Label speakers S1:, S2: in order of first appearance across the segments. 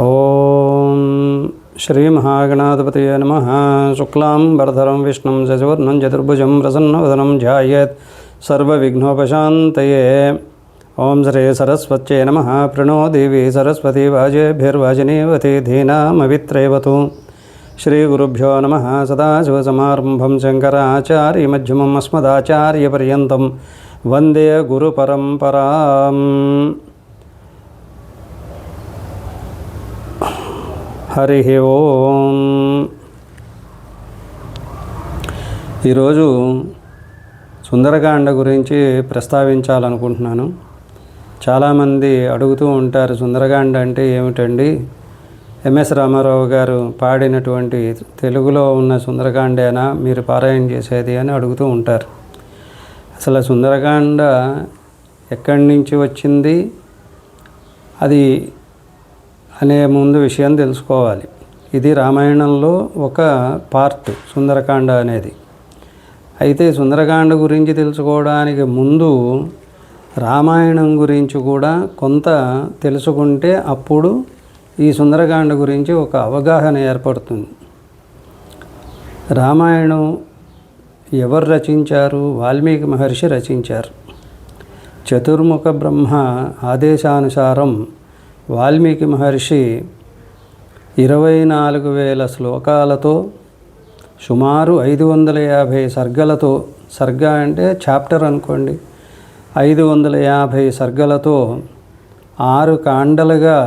S1: ఓం శ్రీ మహాగణాధిపతయే నమః. శుక్లాం వరధరం విష్ణుం శశివర్ణం చతుర్భుజం ప్రసన్నవదనం ధ్యాయేత్ సర్వవిఘ్నోపశాంతయే. ఓం శ్రీ సరస్వత్యై నమః. ప్రణో దేవి సరస్వతి వాజేభిర్వాజనేవతి ధీనామవిత్రేవతు. శ్రీ గురుభ్యో నమః. సదాశివసమారంభం శంకరాచార్యమధ్యమం అస్మదాచార్యపర్యంతం వందే గురుపరంపరాం. హరి ఓం. ఈరోజు సుందరకాండ గురించి ప్రస్తావించాలనుకుంటున్నాను. చాలామంది అడుగుతూ ఉంటారు, సుందరకాండ అంటే ఏమిటండి? ఎంఎస్ రామారావు గారు పాడినటువంటి తెలుగులో ఉన్న సుందరకాండేనా మీరు పారాయణ చేసేది అని అడుగుతూ ఉంటారు. అసలు సుందరకాండ ఎక్కడి నుంచి వచ్చింది అది అనే ముందు విషయం తెలుసుకోవాలి. ఇది రామాయణంలో ఒక పార్ట్ సుందరకాండ అనేది. అయితే సుందరకాండ గురించి తెలుసుకోవడానికి ముందు రామాయణం గురించి కూడా కొంత తెలుసుకుంటే అప్పుడు ఈ సుందరకాండ గురించి ఒక అవగాహన ఏర్పడుతుంది. రామాయణం ఎవరు రచించారు? వాల్మీకి మహర్షి రచించారు. చతుర్ముఖ బ్రహ్మ ఆదేశానుసారం వాల్మీకి మహర్షి 24,000 శ్లోకాలతో సుమారు 550 సర్గలతో, సర్గ అంటే చాప్టర్ అనుకోండి, 550 సర్గలతో 6 కాండలుగా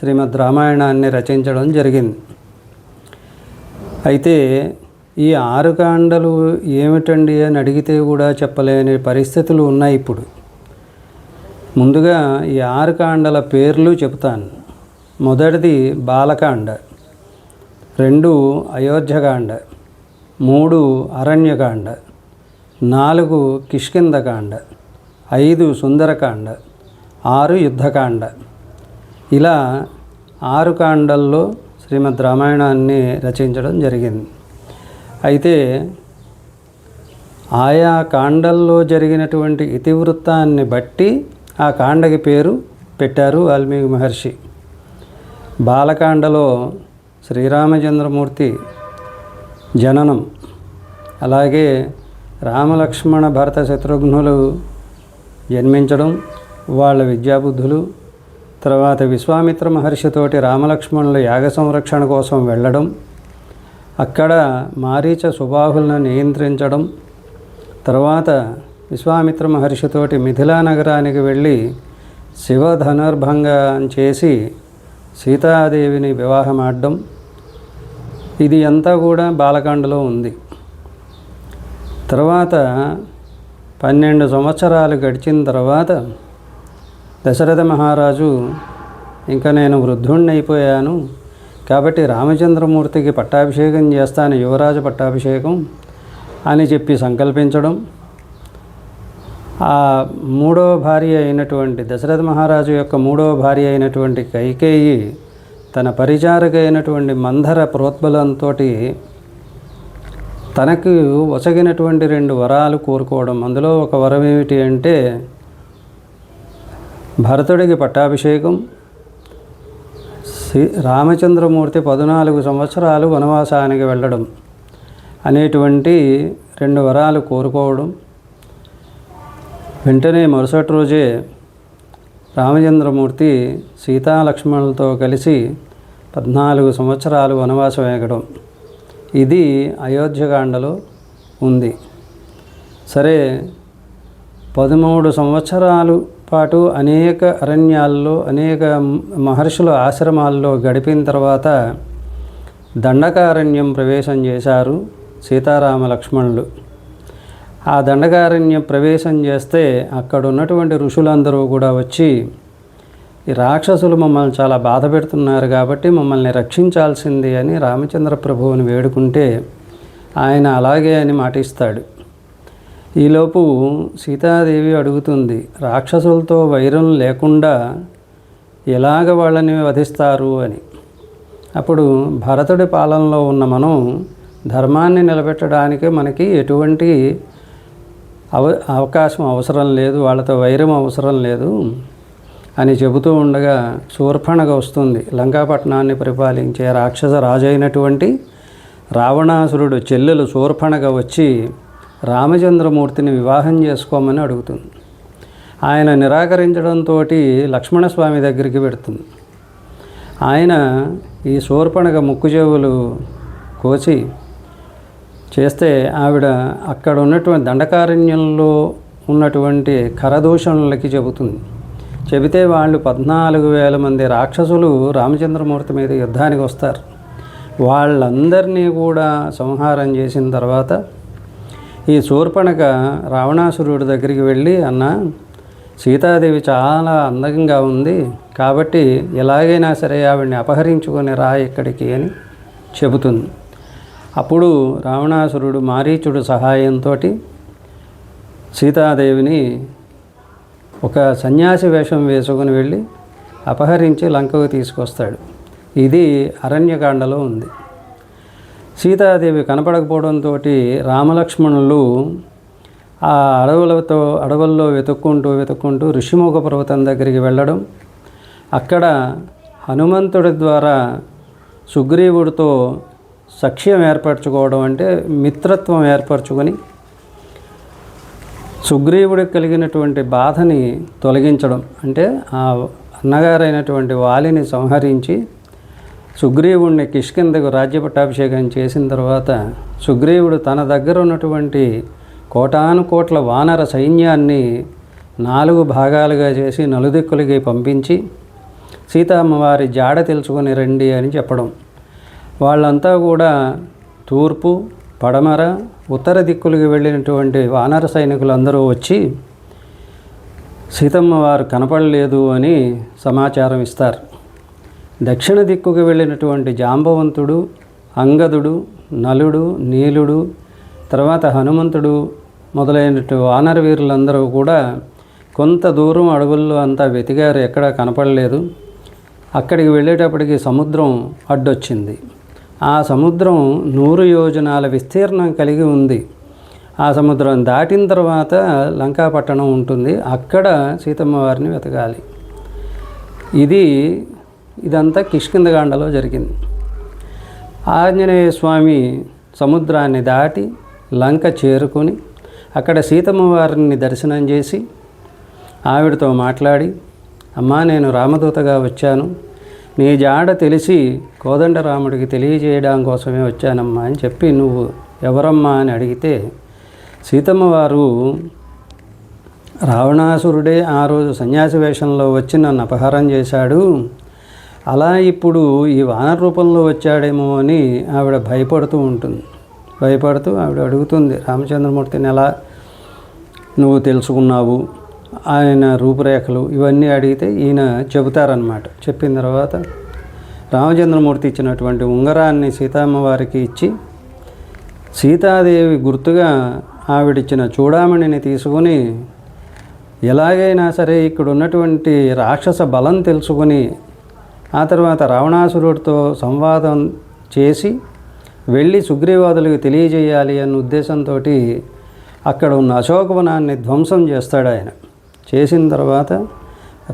S1: శ్రీమద్ రామాయణాన్ని రచించడం జరిగింది. అయితే ఈ 6 కాండలు ఏమిటండి అని అడిగితే కూడా చెప్పలేని పరిస్థితులు ఉన్నాయి ఇప్పుడు. ముందుగా ఈ 6 కాండల పేర్లు చెబుతాను. మొదటిది బాలకాండ, 2 అయోధ్యకాండ, 3 అరణ్యకాండ, 4 కిష్కింధకాండ, 5 సుందరకాండ, 6 యుద్ధకాండ. ఇలా 6 కాండల్లో శ్రీమద్ రామాయణాన్ని రచించడం జరిగింది. అయితే ఆయా కాండల్లో జరిగినటువంటి ఇతివృత్తాన్ని బట్టి ఆ కాండకి పేరు పెట్టారు వాల్మీకి మహర్షి. బాలకాండలో శ్రీరామచంద్రమూర్తి జననం, అలాగే రామలక్ష్మణ భరత శత్రుఘ్నులు జన్మించడం, వాళ్ళ విద్యాబుద్ధులు, తర్వాత విశ్వామిత్ర మహర్షితోటి రామలక్ష్మణుల యాగ సంరక్షణ కోసం వెళ్ళడం, అక్కడ మారీచ సుబాహులను నియంత్రించడం, తర్వాత విశ్వామిత్ర మహర్షితోటి మిథిలా నగరానికి వెళ్ళి శివధనుర్భంగం చేసి సీతాదేవిని వివాహమాడడం, ఇది అంతా కూడా బాలకాండలో ఉంది. తర్వాత 12 సంవత్సరాలు గడిచిన తర్వాత దశరథ మహారాజు, ఇంకా నేను వృద్ధుణ్ణి అయిపోయాను కాబట్టి రామచంద్రమూర్తికి పట్టాభిషేకం చేస్తాను, యువరాజు పట్టాభిషేకం అని చెప్పి సంకల్పించడం. ఆ 3వ భార్య అయినటువంటి దశరథ మహారాజు యొక్క 3వ భార్య అయినటువంటి కైకేయి తన పరిచారక అయినటువంటి మందర ప్రోద్బలంతో తనకు వసగినటువంటి 2 వరాలు కోరుకోవడం. అందులో ఒక వరం ఏమిటి అంటే భరతుడికి పట్టాభిషేకం, రామచంద్రమూర్తి 14 సంవత్సరాలు వనవాసానికి వెళ్ళడం అనేటువంటి 2 వరాలు కోరుకోవడం. వెంటనే మరుసటి రోజే రామచంద్రమూర్తి సీతాలక్ష్మణులతో కలిసి 14 సంవత్సరాలు వనవాసం ఎగడం. ఇది అయోధ్యకాండలో ఉంది. సరే, 13 సంవత్సరాలు పాటు అనేక అరణ్యాల్లో, అనేక మహర్షుల ఆశ్రమాల్లో గడిపిన తర్వాత దండకారణ్యం ప్రవేశం చేశారు సీతారామ లక్ష్మణులు. ఆ దండకారణ్య ప్రవేశం చేస్తే అక్కడ ఉన్నటువంటి ఋషులందరూ కూడా వచ్చి, ఈ రాక్షసులు మమ్మల్ని చాలా బాధ పెడుతున్నారు కాబట్టి మమ్మల్ని రక్షించాల్సింది అని రామచంద్ర ప్రభువుని వేడుకుంటే ఆయన అలాగే అని మాటిస్తాడు. ఈలోపు సీతాదేవి అడుగుతుంది, రాక్షసులతో వైరం లేకుండా ఎలాగ వాళ్ళని వధిస్తారు అని. అప్పుడు భరతుడి పాలనలో ఉన్న మనం ధర్మాన్ని నిలబెట్టడానికి మనకి ఎటువంటి అవకాశం అవసరం లేదు, వాళ్ళతో వైరం అవసరం లేదు. అని చెబుతూ ఉండగా శూర్పణఖ వస్తుంది. లంకాపట్నాన్ని పరిపాలించే రాక్షస రాజు అయినటువంటి రావణాసురుడు చెల్లెలు శూర్పణఖ వచ్చి రామచంద్రమూర్తిని వివాహం చేసుకోమని అడుగుతుంది. ఆయన నిరాకరించడంతో లక్ష్మణస్వామి దగ్గరికి పెడుతుంది. ఆయన ఈ శూర్పణఖ ముక్కు చెవులు కోసి చేస్తే ఆవిడ అక్కడ ఉన్నటువంటి దండకారణ్యంలో ఉన్నటువంటి ఖరదూషణులకి చెబుతుంది. చెబితే వాళ్ళు 14,000 మంది రాక్షసులు రామచంద్రమూర్తి మీద యుద్ధానికి వస్తారు. వాళ్ళందరినీ కూడా సంహారం చేసిన తర్వాత ఈ శూర్పణఖ రావణాసురుడి దగ్గరికి వెళ్ళి, అన్న, సీతాదేవి చాలా అందంగా ఉంది కాబట్టి ఎలాగైనా సరే ఆవిడ్ని అపహరించుకొని రా ఇక్కడికి అని చెబుతుంది. అప్పుడు రావణాసురుడు మారీచుడు సహాయంతో సీతాదేవిని ఒక సన్యాసి వేషం వేసుకుని వెళ్ళి అపహరించి లంకకు తీసుకొస్తాడు. ఇది అరణ్యకాండలో ఉంది. సీతాదేవి కనపడకపోవడంతో రామలక్ష్మణులు ఆ అడవుల్లో వెతుక్కుంటూ ఋషిముఖ పర్వతం దగ్గరికి వెళ్ళడం, అక్కడ హనుమంతుడి ద్వారా సుగ్రీవుడితో సఖ్యం ఏర్పరచుకోవడం, అంటే మిత్రత్వం ఏర్పరచుకొని సుగ్రీవుడికి కలిగినటువంటి బాధని తొలగించడం, అంటే ఆ అన్నగారైనటువంటి వాలిని సంహరించి సుగ్రీవుడిని కిష్కింధకు రాజ్యపట్టాభిషేకం చేసిన తర్వాత సుగ్రీవుడు తన దగ్గర ఉన్నటువంటి కోటానుకోట్ల వానర సైన్యాన్ని 4 భాగాలుగా చేసి నలుదిక్కులకి పంపించి సీతమ్మవారి జాడ తెలుసుకొని రండి అని చెప్పడం. వాళ్ళంతా కూడా తూర్పు, పడమర, ఉత్తర దిక్కులకి వెళ్ళినటువంటి వానర సైనికులందరూ వచ్చి సీతమ్మ వారు కనపడలేదు అని సమాచారం ఇస్తారు. దక్షిణ దిక్కుకు వెళ్ళినటువంటి జాంబవంతుడు, అంగదుడు, నలుడు, నీలుడు, తర్వాత హనుమంతుడు మొదలైనటువంటి వానర వీరులందరూ కూడా కొంత దూరం అడవుల్లో అంతా వెతికారు, ఎక్కడా కనపడలేదు. అక్కడికి వెళ్ళేటప్పటికి సముద్రం అడ్డొచ్చింది. ఆ సముద్రం 100 యోజనాల విస్తీర్ణం కలిగి ఉంది. ఆ సముద్రం దాటిన తర్వాత లంకాపట్టణం ఉంటుంది. అక్కడ సీతమ్మ వారిని వెతకాలి. ఇదంతా కిష్కింధకాండలో జరిగింది. ఆంజనేయ స్వామి సముద్రాన్ని దాటి లంక చేరుకొని అక్కడ సీతమ్మ వారిని దర్శనం చేసి ఆవిడతో మాట్లాడి, అమ్మా, నేను రామదూతగా వచ్చాను, నీ జాడ తెలిసి కోదండరాముడికి తెలియజేయడం కోసమే వచ్చానమ్మా అని చెప్పి, నువ్వు ఎవరమ్మా అని అడిగితే సీతమ్మ వారు, రావణాసురుడే ఆ రోజు సన్యాసి వేషంలో వచ్చి నన్ను అపహారం చేశాడు, అలా ఇప్పుడు ఈ వానర రూపంలో వచ్చాడేమో అని ఆవిడ భయపడుతూ ఉంటుంది. భయపడుతూ ఆవిడ అడుగుతుంది, రామచంద్రమూర్తిని ఎలా నువ్వు తెలుసుకున్నావు, ఆయన రూపురేఖలు ఇవన్నీ అడిగితే ఈయన చెబుతారనమాట. చెప్పిన తర్వాత రామచంద్రమూర్తి ఇచ్చినటువంటి ఉంగరాన్ని సీతమ్మవారికి ఇచ్చి సీతాదేవి గుర్తుగా ఆవిడిచ్చిన చూడామణిని తీసుకుని ఎలాగైనా సరే ఇక్కడ ఉన్నటువంటి రాక్షస బలం తెలుసుకుని ఆ తర్వాత రావణాసురుడితో సంవాదం చేసి వెళ్ళి సుగ్రీవాదులకు తెలియజేయాలి అన్న ఉద్దేశంతో అక్కడ ఉన్న అశోకవనాన్ని ధ్వంసం చేస్తాడు. ఆయన చేసిన తర్వాత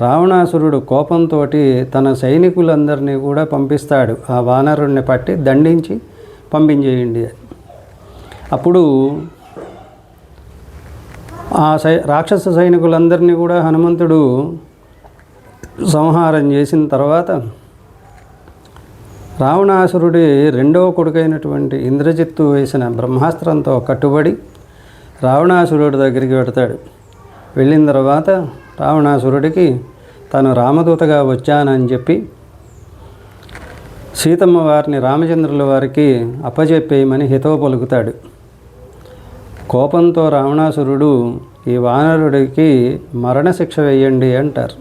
S1: రావణాసురుడు కోపంతో తన సైనికులందరినీ కూడా పంపిస్తాడు, ఆ వానరుణ్ణి పట్టి దండించి పంపించేయండి. అప్పుడు ఆ రాక్షస సైనికులందరినీ కూడా హనుమంతుడు సంహారం చేసిన తర్వాత రావణాసురుడి రెండవ కొడుకైనటువంటి ఇంద్రజిత్తు వేసిన బ్రహ్మాస్త్రంతో కట్టుబడి రావణాసురుడి దగ్గరికి వెడతాడు. వెళ్ళిన తర్వాత రావణాసురుడికి తను రామదూతగా వచ్చానని చెప్పి సీతమ్మ వారిని రామచంద్రుల వారికి అప్పచెప్పేయమని హితవు పలుకుతాడు. కోపంతో రావణాసురుడు, ఈ వానరుడికి మరణశిక్ష వేయండి అంటారు.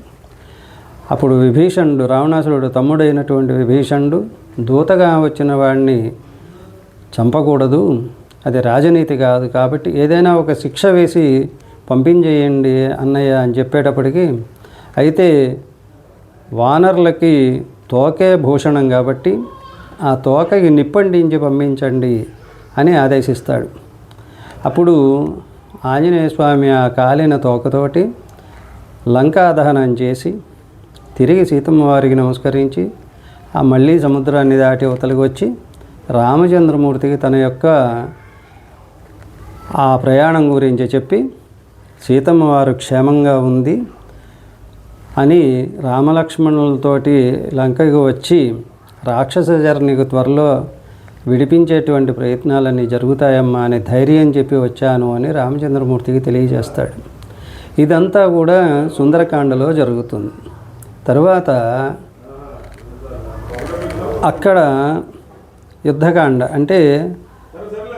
S1: అప్పుడు విభీషణుడు, రావణాసురుడు తమ్ముడైనటువంటి విభీషణుడు, దూతగా వచ్చిన వాడిని చంపకూడదు, అది రాజనీతి కాదు, కాబట్టి ఏదైనా ఒక శిక్ష వేసి పంపించేయండి అన్నయ్య అని చెప్పేటప్పటికి, అయితే వానరులకి తోకే భూషణం కాబట్టి ఆ తోకకి నిప్పంటించి పంపించండి అని ఆదేశిస్తాడు. అప్పుడు ఆంజనేయ స్వామి ఆ కాలిన తోకతోటి లంకా దహనం చేసి తిరిగి సీతమ్మ వారికి నమస్కరించి ఆ మళ్ళీ సముద్రాన్ని దాటి అవతలికి వచ్చి రామచంద్రమూర్తికి తన యొక్క ఆ ప్రయాణం గురించి చెప్పి సీతమ్మ వారు క్షేమంగా ఉంది అని రామలక్ష్మణులతోటి లంకకు వచ్చి రాక్షస జర్నీకి త్వరలో విడిపించేటువంటి ప్రయత్నాలన్నీ జరుగుతాయమ్మా అని ధైర్యం చెప్పి వచ్చాను అని రామచంద్రమూర్తికి తెలియజేస్తాడు. ఇదంతా కూడా సుందరకాండలో జరుగుతుంది. తరువాత అక్కడ యుద్ధకాండ అంటే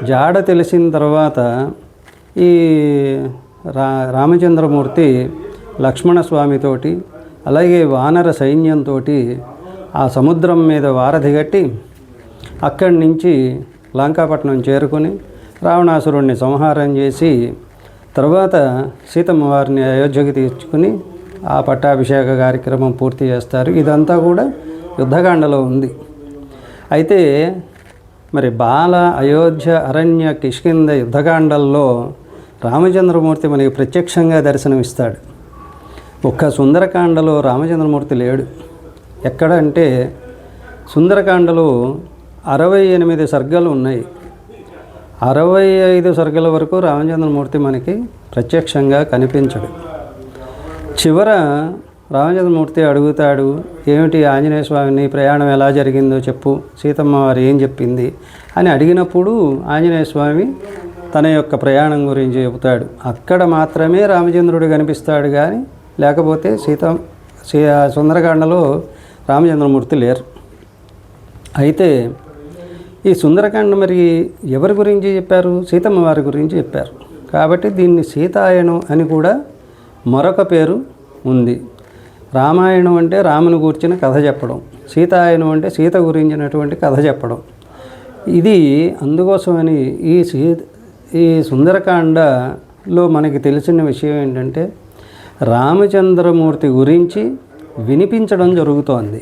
S1: జాడ తెలిసిన తర్వాత ఈ రామచంద్రమూర్తి లక్ష్మణస్వామితోటి అలాగే వానర సైన్యంతో ఆ సముద్రం మీద వారధి కట్టి అక్కడి నుంచి లంకాపట్నం చేరుకొని రావణాసురుణ్ణి సంహారం చేసి తర్వాత సీతమ్మ వారిని అయోధ్యకి తీసుకుని ఆ పట్టాభిషేక కార్యక్రమం పూర్తి చేస్తారు. ఇదంతా కూడా యుద్ధకాండలో ఉంది. అయితే మరి బాల, అయోధ్య, అరణ్య, కిష్కింద యుద్ధకాండల్లో రామచంద్రమూర్తి మనకి ప్రత్యక్షంగా దర్శనమిస్తాడు. ఒక్క సుందరకాండలో రామచంద్రమూర్తి లేడు. ఎక్కడ అంటే సుందరకాండలో 68 సర్గలు ఉన్నాయి. 65 సర్గల వరకు రామచంద్రమూర్తి మనకి ప్రత్యక్షంగా కనిపించడు. చివర రామచంద్రమూర్తి అడుగుతాడు, ఏమిటి ఆంజనేయ స్వామిని ప్రయాణం ఎలా జరిగిందో చెప్పు, సీతమ్మ వారు ఏం చెప్పింది అని అడిగినప్పుడు ఆంజనేయ స్వామి తన యొక్క ప్రయాణం గురించి చెబుతాడు. అక్కడ మాత్రమే రామచంద్రుడు కనిపిస్తాడు, కానీ లేకపోతే సుందరకాండలో రామచంద్రమూర్తి లేరు. అయితే ఈ సుందరకాండ మరి ఎవరి గురించి చెప్పారు? సీతమ్మ వారి గురించి చెప్పారు. కాబట్టి దీన్ని సీతాయనం అని కూడా మరొక పేరు ఉంది. రామాయణం అంటే రాముని గురించిన కథ చెప్పడం, సీతాయనం అంటే సీత గురించినటువంటి కథ చెప్పడం. ఇది అందుకోసమని ఈ సుందరకాండలో మనకి తెలిసిన విషయం ఏంటంటే రామచంద్రమూర్తి గురించి వినిపించడం జరుగుతోంది.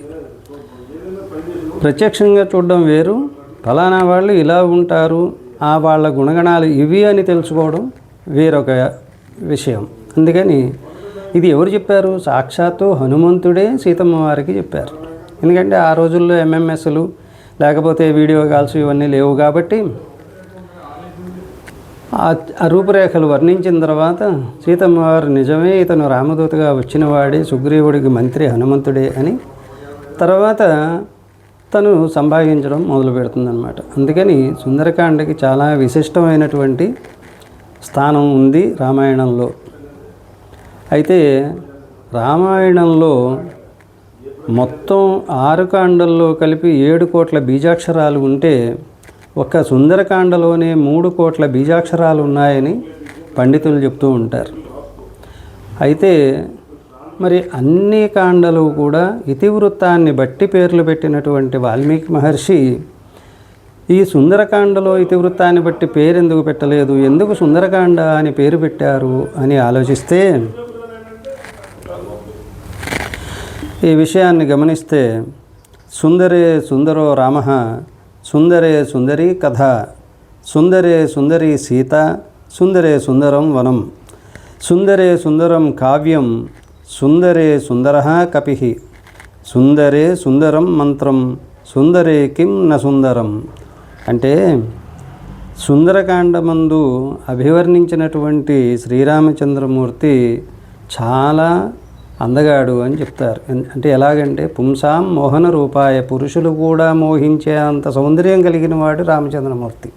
S1: ప్రత్యక్షంగా చూడడం వేరు, ఫలానా వాళ్ళు ఇలా ఉంటారు, ఆ వాళ్ళ గుణగణాలు ఇవి అని తెలుసుకోవడం వేరొక విషయం. అందుకని ఇది ఎవరు చెప్పారు? సాక్షాత్తు హనుమంతుడే సీతమ్మ వారికి చెప్పారు. ఎందుకంటే ఆ రోజుల్లో ఎంఎంఎస్లు లేకపోతే వీడియో కాల్స్ ఇవన్నీ లేవు కాబట్టి ఆ రూపురేఖలు వర్ణించిన తర్వాత సీతమ్మ వారు నిజమే ఇతను రామదూతగా వచ్చినవాడే, సుగ్రీవుడికి మంత్రి హనుమంతుడే అని తర్వాత తను సంభావించడం మొదలు పెడుతుందన్నమాట. అందుకని సుందరకాండకి చాలా విశిష్టమైనటువంటి స్థానం ఉంది రామాయణంలో. అయితే రామాయణంలో మొత్తం 6 కాండల్లో కలిపి 7 కోట్ల బీజాక్షరాలు ఉంటే ఒక్క సుందరకాండలోనే 3 కోట్ల బీజాక్షరాలు ఉన్నాయని పండితులు చెప్తూ ఉంటారు. అయితే మరి అన్ని కాండలు కూడా ఇతివృత్తాన్ని బట్టి పేర్లు పెట్టినటువంటి వాల్మీకి మహర్షి ఈ సుందరకాండలో ఇతివృత్తాన్ని బట్టి పేరు ఎందుకు పెట్టలేదు, ఎందుకు సుందరకాండ అని పేరు పెట్టారు అని ఆలోచిస్తే ఈ విషయాన్ని గమనిస్తే సుందరే సుందరో రామ, సుందరే సుందరీ కథ, సుందరే సుందరీ సీత, సుందరే సుందరం వనం, సుందరే సుందరం కావ్యం, సుందరే సుందర కపి, సుందరే సుందరం మంత్రం, సుందరే కిం న సుందరం. అంటే సుందరకాండమందు అభివర్ణించినటువంటి శ్రీరామచంద్రమూర్తి చాలా అందగాడు అని చెప్తారు. అంటే ఎలాగంటే పుంసాం మోహన రూపాయ, పురుషులు కూడా మోహించే అంత సౌందర్యం కలిగిన వాడు రామచంద్రమూర్తి.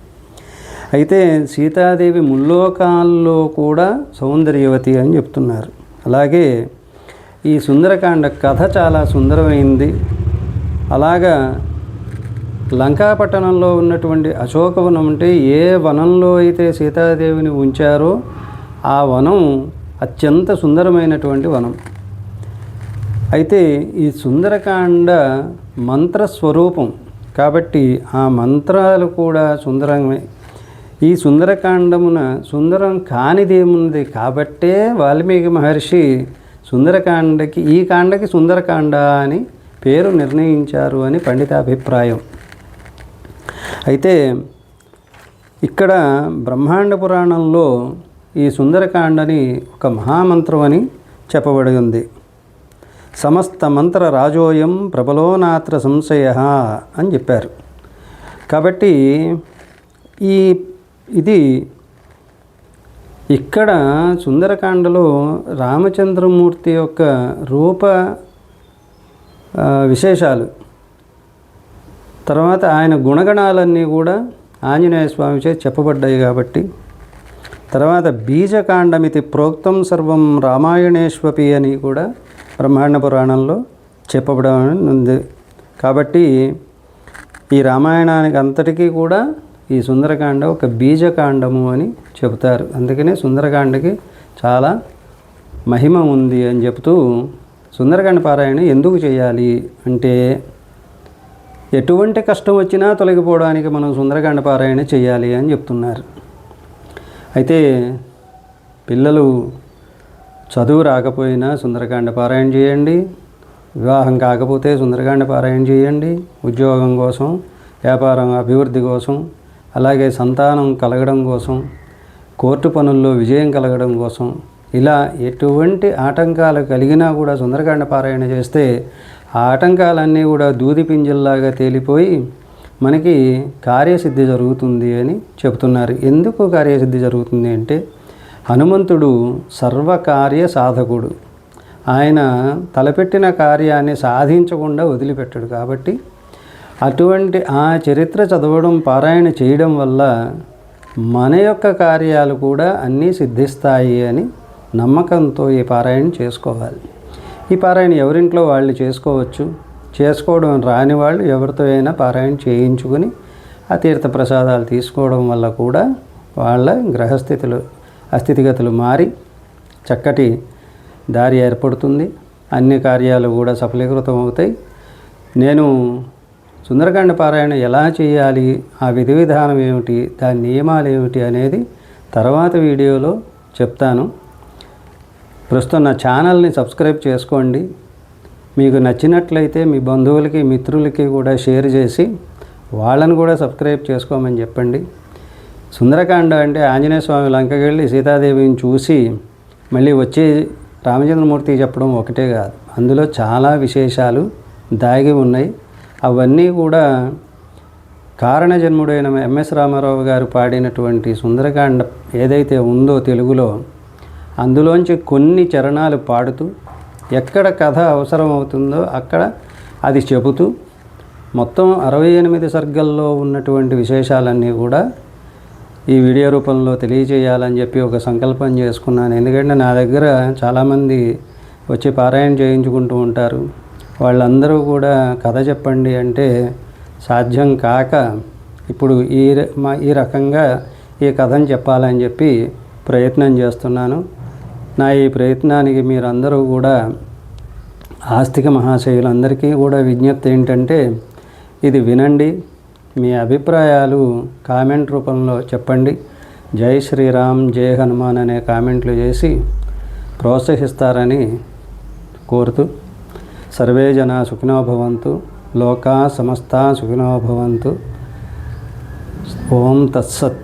S1: అయితే సీతాదేవి ముల్లోకాల్లో కూడా సౌందర్యవతి అని చెప్తున్నారు. అలాగే ఈ సుందరకాండ కథ చాలా సుందరమైంది. అలాగా లంకాపట్టణంలో ఉన్నటువంటి అశోకవనం అంటే ఏ వనంలో అయితే సీతాదేవిని ఉంచారో ఆ వనం అత్యంత సుందరమైనటువంటి వనం. అయితే ఈ సుందరకాండ మంత్రస్వరూపం కాబట్టి ఆ మంత్రాలు కూడా సుందరమే. ఈ సుందరకాండమున సుందరం కానిదేముంది కాబట్టే వాల్మీకి మహర్షి సుందరకాండకి ఈ కాండకి సుందరకాండ అని పేరు నిర్ణయించారు అని పండితాభిప్రాయం. అయితే ఇక్కడ బ్రహ్మాండ పురాణంలో ఈ సుందరకాండని ఒక మహామంత్రం అని చెప్పబడి ఉంది. సమస్త మంత్ర రాజోయం ప్రబలోనాత్ర సంశయ అని చెప్పారు. కాబట్టి ఇది ఇక్కడ సుందరకాండలో రామచంద్రమూర్తి యొక్క రూప విశేషాలు, తర్వాత ఆయన గుణగణాలన్నీ కూడా ఆంజనేయ స్వామిచే చెప్పబడ్డాయి. కాబట్టి తర్వాత బీజకాండమితి ప్రోక్తం సర్వం రామాయణేశ్వపి అని కూడా బ్రహ్మాండ పురాణంలో చెప్పబడని ఉంది. కాబట్టి ఈ రామాయణానికి అంతటికీ కూడా ఈ సుందరకాండ ఒక బీజకాండము అని చెబుతారు. అందుకనే సుందరకాండకి చాలా మహిమ ఉంది అని చెబుతూ సుందరకాండ పారాయణ ఎందుకు చేయాలి అంటే, ఎటువంటి కష్టం వచ్చినా తొలగిపోవడానికి మనం సుందరకాండ పారాయణ చేయాలి అని చెప్తున్నారు. అయితే పిల్లలు చదువు రాకపోయినా సుందరకాండ పారాయణ చేయండి, వివాహం కాకపోతే సుందరకాండ పారాయణ చేయండి, ఉద్యోగం కోసం, వ్యాపారం అభివృద్ధి కోసం, అలాగే సంతానం కలగడం కోసం, కోర్టు పనుల్లో విజయం కలగడం కోసం, ఇలా ఎటువంటి ఆటంకాలు కలిగినా కూడా సుందరకాండ పారాయణ చేస్తే ఆ ఆటంకాలన్నీ కూడా దూది పింజల్లాగా తేలిపోయి మనకి కార్యసిద్ధి జరుగుతుంది అని చెబుతున్నారు. ఎందుకు కార్యసిద్ధి జరుగుతుంది అంటే, హనుమంతుడు సర్వకార్య సాధకుడు. ఆయన తలపెట్టిన కార్యాన్ని సాధించకుండా వదిలిపెట్టాడు. కాబట్టి అటువంటి ఆ చరిత్ర చదవడం, పారాయణ చేయడం వల్ల మన యొక్క కార్యాలు కూడా అన్నీ సిద్ధిస్తాయి అని నమ్మకంతో ఈ పారాయణ చేసుకోవాలి. ఈ పారాయణ ఎవరింట్లో వాళ్ళు చేసుకోవచ్చు. చేసుకోవడం రాని వాళ్ళు ఎవరితో అయినా పారాయణ చేయించుకొని ఆ తీర్థ ప్రసాదాలు తీసుకోవడం వల్ల కూడా వాళ్ళ అస్థితిగతులు మారి చక్కటి దారి ఏర్పడుతుంది. అన్ని కార్యాలు కూడా సఫలీకృతం అవుతాయి. నేను సుందరకాండ పారాయణ ఎలా చేయాలి, ఆ విధి విధానం ఏమిటి, దాని నియమాలు ఏమిటి అనేది తర్వాత వీడియోలో చెప్తాను. ప్రస్తుతం నా ఛానల్ని సబ్స్క్రైబ్ చేసుకోండి. మీకు నచ్చినట్లయితే మీ బంధువులకి, మిత్రులకి కూడా షేర్ చేసి వాళ్ళని కూడా సబ్స్క్రైబ్ చేసుకోమని చెప్పండి. సుందరకాండ అంటే ఆంజనేయ స్వామి లంకకి వెళ్ళి సీతాదేవిని చూసి మళ్ళీ వచ్చి రామచంద్రమూర్తి చెప్పడం ఒకటే కాదు, అందులో చాలా విశేషాలు దాగి ఉన్నాయి. అవన్నీ కూడా కారణజన్ముడైన ఎంఎస్ రామారావు గారు పాడినటువంటి సుందరకాండ ఏదైతే ఉందో తెలుగులో, అందులోంచి కొన్ని చరణాలు పాడుతూ ఎక్కడ కథ అవసరం అవుతుందో అక్కడ అది చెబుతూ మొత్తం 68 సర్గల్లో ఉన్నటువంటి విశేషాలన్నీ కూడా ఈ వీడియో రూపంలో తెలియజేయాలని చెప్పి ఒక సంకల్పం చేసుకున్నాను. ఎందుకంటే నా దగ్గర చాలామంది వచ్చి పారాయణ చేయించుకుంటూ ఉంటారు. వాళ్ళందరూ కూడా కథ చెప్పండి అంటే సాధ్యం కాక ఇప్పుడు ఈ రకంగా ఈ కథను చెప్పాలని చెప్పి ప్రయత్నం చేస్తున్నాను. నా ఈ ప్రయత్నానికి మీరందరూ కూడా ఆస్తిక మహాశయులందరికీ కూడా విజ్ఞప్తి ఏంటంటే, ఇది వినండి, మీ అభిప్రాయాలు కామెంట్ రూపంలో చెప్పండి. జై శ్రీరామ్, జై హనుమాన్ అనే కామెంట్లు చేసి ప్రోత్సహిస్తారని కోరుతూ, సర్వే జనా సుఖినో భవంతు, లోకా సమస్తా సుఖినో భవంతు. ఓం తత్సత్.